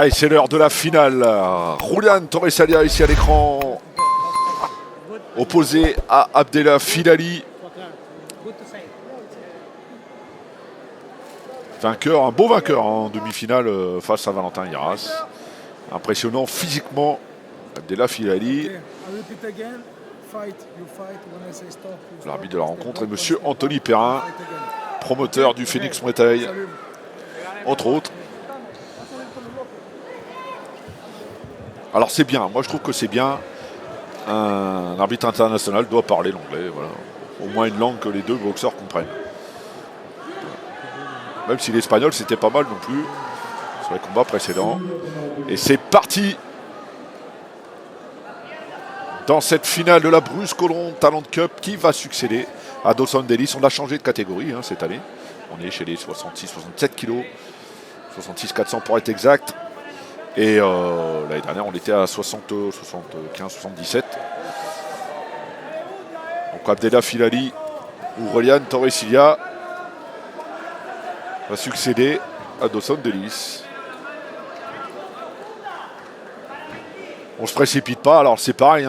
Allez, c'est l'heure de la finale. Julián Torresalia ici à l'écran, opposé à Abdellah Filali. Vainqueur, un beau vainqueur en demi-finale face à Valentin Yaras. Impressionnant physiquement, Abdellah Filali. L'arbitre de la rencontre est monsieur Anthony Perrin, promoteur du Phoenix Muay Thai, entre autres. Alors c'est bien, moi je trouve que c'est bien. Un arbitre international doit parler l'anglais, voilà. Au moins une langue que les deux boxeurs comprennent. Même si l'espagnol c'était pas mal non plus sur les combats précédents. Et c'est parti dans cette finale de la Bruce Colon Talent Cup qui va succéder à Dawson Ellis. On a changé de catégorie cette année. On est chez les 66-67 kilos, 66 400 pour être exact. Et l'année dernière, on était à 60, 75, 77. Donc Abdellah Filali ou Julián Torresalia va succéder à Dawson Ellis. On ne se précipite pas, alors c'est pareil.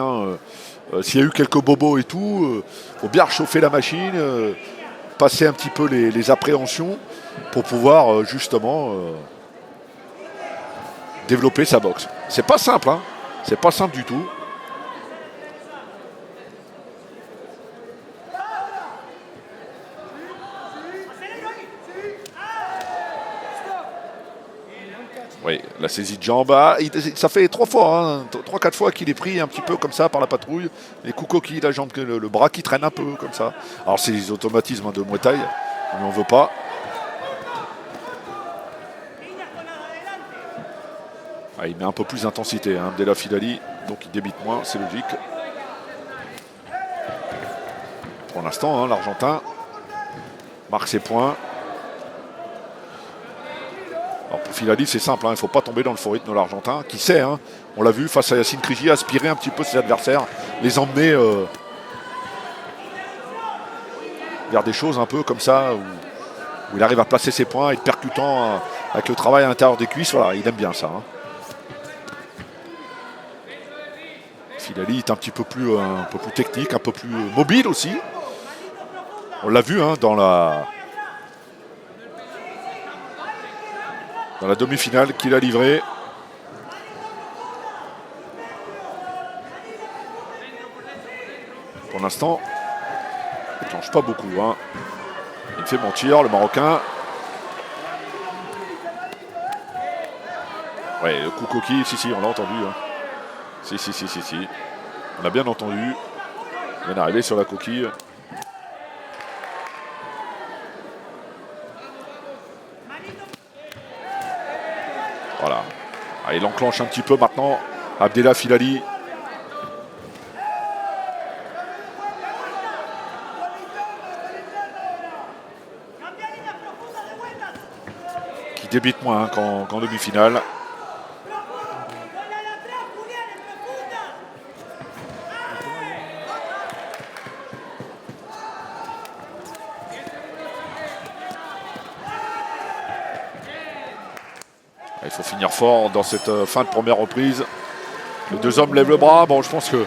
S'il y a eu quelques bobos et tout, faut bien chauffer la machine, passer un petit peu les appréhensions pour pouvoir justement développer sa boxe. C'est pas simple, c'est pas simple du tout. Oui, la saisie de jambe, ça fait 3-4 fois qu'il est pris un petit peu comme ça par la patrouille. Les coups coquilles, la jambe, le bras qui traîne un peu comme ça. Alors c'est les automatismes de Muay Thai, mais on ne veut pas. Il met un peu plus d'intensité, Abdellah Filali, donc il débite moins, c'est logique. Pour l'instant, l'Argentin marque ses points. Alors pour Filali, c'est simple, il ne faut pas tomber dans le faux rythme de l'Argentin, qui sait, on l'a vu face à Yacine Krigi, aspirer un petit peu ses adversaires, les emmener vers des choses un peu comme ça, où il arrive à placer ses points, être percutant avec le travail à l'intérieur des cuisses, voilà, il aime bien ça. Filali est un peu plus technique, un peu plus mobile aussi. On l'a vu dans la demi-finale qu'il a livrée. Pour l'instant, il ne planche pas beaucoup. Il fait mentir, le Marocain. Ouais, le coup coquille, si, on l'a entendu. Si. On a bien entendu. Il vient d'arriver sur la coquille. Voilà. Il enclenche un petit peu maintenant Abdellah Filali. Qui débite moins qu'en demi-finale. Il faut finir fort dans cette fin de première reprise. Les deux hommes lèvent le bras. Bon, je pense que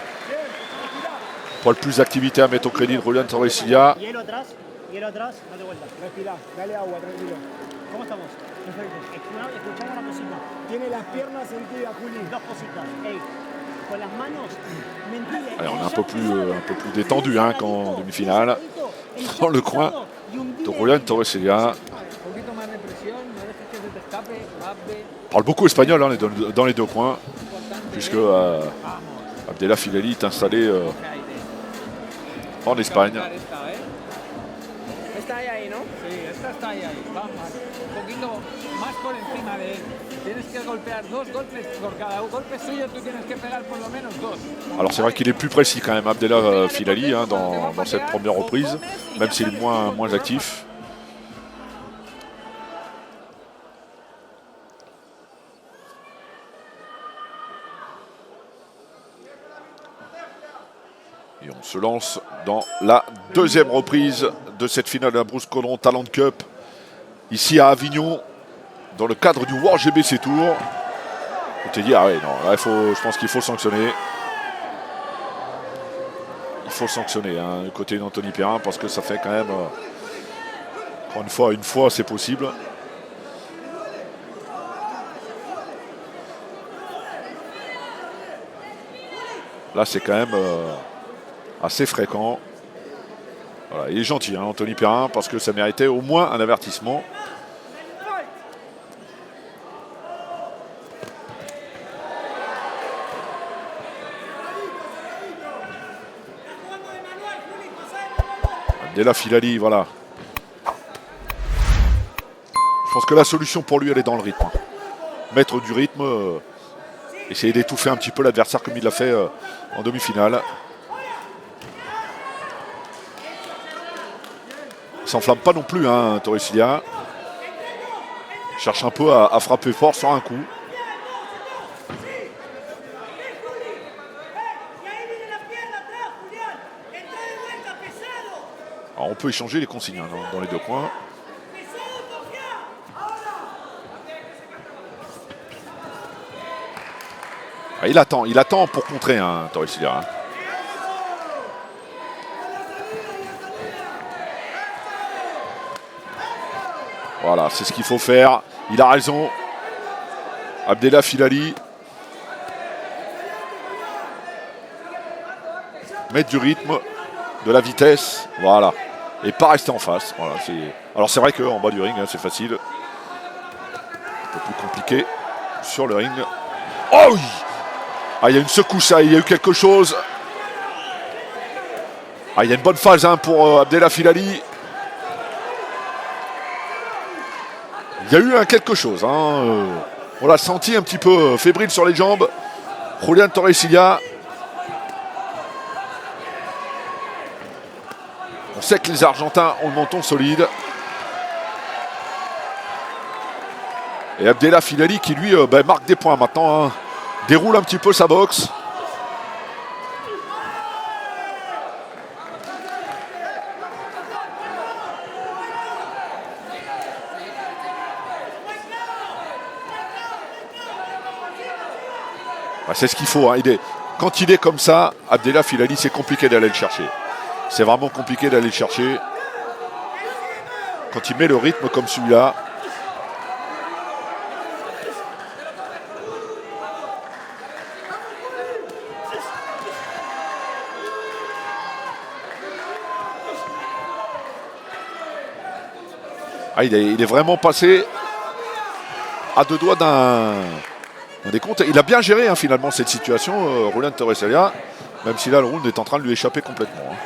pas le plus d'activité à mettre au crédit de Julián Torresalia. Allez, on est un peu plus détendu qu'en demi-finale. Dans le coin de Julián Torresalia. Parle beaucoup espagnol dans les deux coins, puisque Abdellah Filali est installé en Espagne. Alors c'est vrai qu'il est plus précis quand même, Abdellah Filali, dans cette première reprise, même s'il est moins actif. Et on se lance dans la deuxième reprise de cette finale de la Bruce Colon Talent Cup, ici à Avignon, dans le cadre du World GBC Tour. On t'est dit, ah ouais, non, là, je pense qu'il faut le sanctionner. Il faut le sanctionner, hein, du côté d'Anthony Perrin, parce que ça fait quand même, encore une fois, c'est possible. Là, c'est quand même assez fréquent. Voilà, il est gentil, hein, Anthony Perrin, parce que ça méritait au moins un avertissement. Abdellah Filali, voilà. Je pense que la solution pour lui, elle est dans le rythme. Mettre du rythme, essayer d'étouffer un petit peu l'adversaire comme il l'a fait en demi-finale. Il s'enflamme pas non plus, hein, Torrecilla. Il cherche un peu à frapper fort sur un coup. Alors on peut échanger les consignes, hein, dans les deux coins. Ah, il attend pour contrer, hein, Torrecilla. Hein. Voilà, c'est ce qu'il faut faire. Il a raison. Abdellah Filali. Mettre du rythme, de la vitesse, voilà. Et pas rester en face. Voilà, alors c'est vrai qu'en bas du ring, hein, c'est facile. Un peu plus compliqué sur le ring. Oh oui. Ah, il y a une secousse, il y a eu quelque chose. Ah, il y a une bonne phase, hein, pour Abdellah Filali. Il y a eu quelque chose. Hein, on l'a senti un petit peu fébrile sur les jambes. Julián Torrecilla. On sait que les Argentins ont le menton solide. Et Abdellah Filali qui lui marque des points maintenant. Hein. Déroule un petit peu sa boxe. Bah, c'est ce qu'il faut. Hein. Quand il est comme ça, Abdellah Filali, c'est compliqué d'aller le chercher. C'est vraiment compliqué d'aller le chercher. Quand il met le rythme comme celui-là. Ah, il est vraiment passé à deux doigts d'un décompte. Il a bien géré, hein, finalement, cette situation, Julián Torrecilla, même si là, le round est en train de lui échapper complètement. Hein.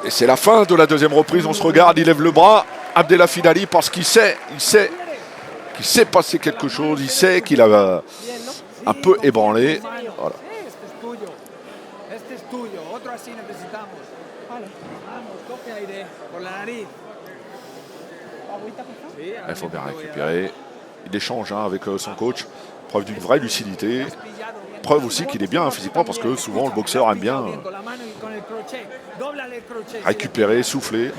Et c'est la fin de la deuxième reprise. On se regarde, il lève le bras. Abdellah Filali, parce qu'il sait qu'il s'est passé quelque chose. Il sait qu'il a un peu ébranlé. Voilà. Il faut bien récupérer. Il échange, hein, avec son coach. Preuve d'une vraie lucidité. Preuve aussi qu'il est bien, hein, physiquement, parce que souvent le boxeur aime bien récupérer, souffler.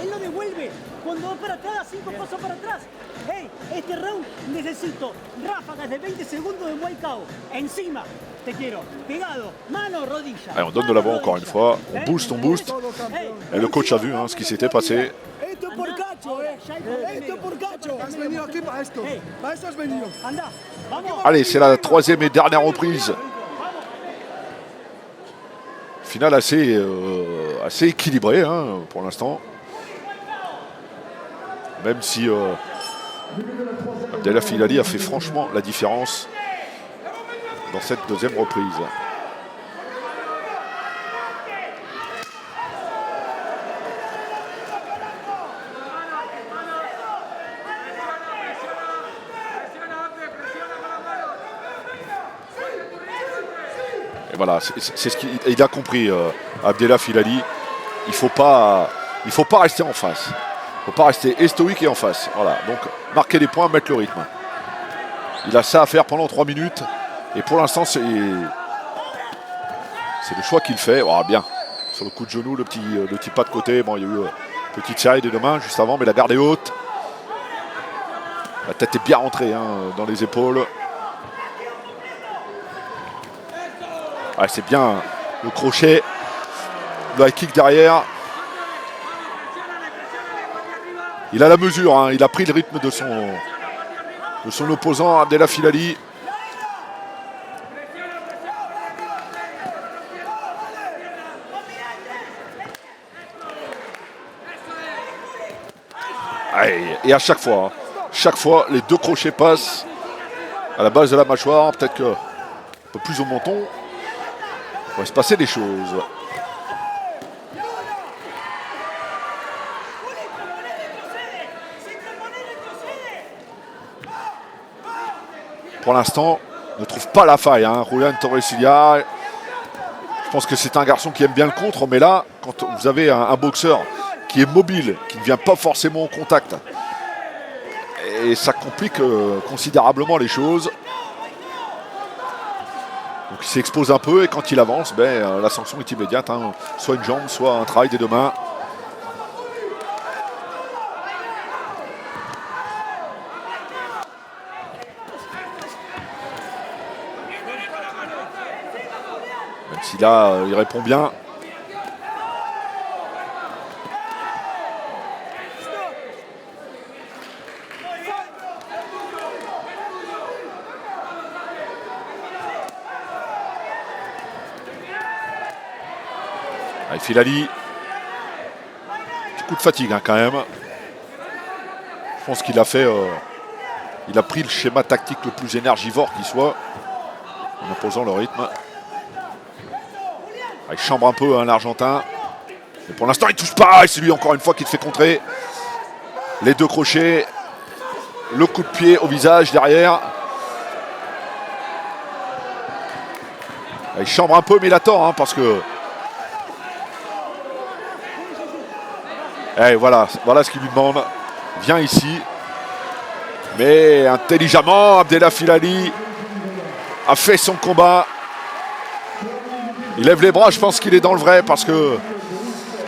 Allez, on donne de l'avant encore une fois. On booste. Et le coach a vu, hein, ce qui s'était passé. Allez, c'est la troisième et dernière reprise. Finale assez équilibrée, hein, pour l'instant. Même si Abdellah Filali a fait franchement la différence dans cette deuxième reprise. Voilà, c'est ce qu'il a compris, Abdellah Filali. Il faut pas rester en face. Il ne faut pas rester stoïque et en face. Voilà, donc marquer des points, mettre le rythme. Il a ça à faire pendant 3 minutes. Et pour l'instant, c'est le choix qu'il fait. Oh, bien, sur le coup de genou, le petit pas de côté. Bon, il y a eu Petite série des deux mains juste avant, mais la garde est haute. La tête est bien rentrée dans les épaules. Ouais, c'est bien le crochet. Le high kick derrière. Il a la mesure, il a pris le rythme de son opposant, Abdellah Filali. Et à chaque fois, les deux crochets passent à la base de la mâchoire, peut-être qu'un peu plus au menton. Il va se passer des choses. Pour l'instant, ne trouve pas la faille. Julián Torres Silva. Je pense que c'est un garçon qui aime bien le contre, mais là, quand vous avez un boxeur qui est mobile, qui ne vient pas forcément au contact, et ça complique considérablement les choses. Donc il s'expose un peu et quand il avance, la sanction est immédiate. Soit une jambe, soit un travail des deux mains. Même si là, il répond bien. Allez, Filali. Petit coup de fatigue quand même. Je pense qu'il a fait... il a pris le schéma tactique le plus énergivore qui soit, en imposant le rythme. Il chambre un peu l'Argentin. Mais pour l'instant, il ne touche pas. Et c'est lui encore une fois qui le fait contrer. Les deux crochets. Le coup de pied au visage derrière. Il chambre un peu, mais il attend parce que... Et voilà ce qu'il lui demande. Viens ici. Mais intelligemment, Abdellah Filali a fait son combat. Il lève les bras, je pense qu'il est dans le vrai parce que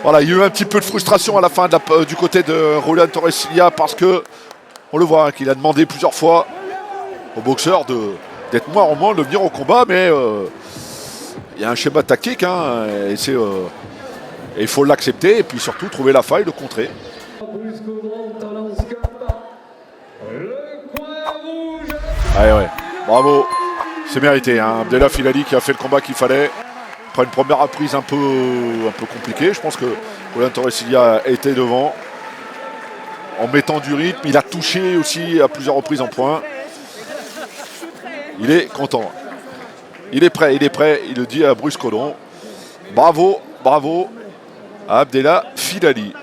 voilà, il y a eu un petit peu de frustration à la fin du côté de Julián Torres Silva parce que on le voit qu'il a demandé plusieurs fois au boxeur d'être moins en moins, de venir au combat, mais il y a un schéma tactique et il faut l'accepter et puis surtout trouver la faille, le contrer. Ouais, bravo, c'est mérité. Abdellah Filali qui a fait le combat qu'il fallait. Après une première reprise un peu compliquée, je pense que Julián Torres Silva était devant. En mettant du rythme, il a touché aussi à plusieurs reprises en point. Il est content. Il est prêt, il le dit à Bruce Colomb. Bravo à Abdellah Filali.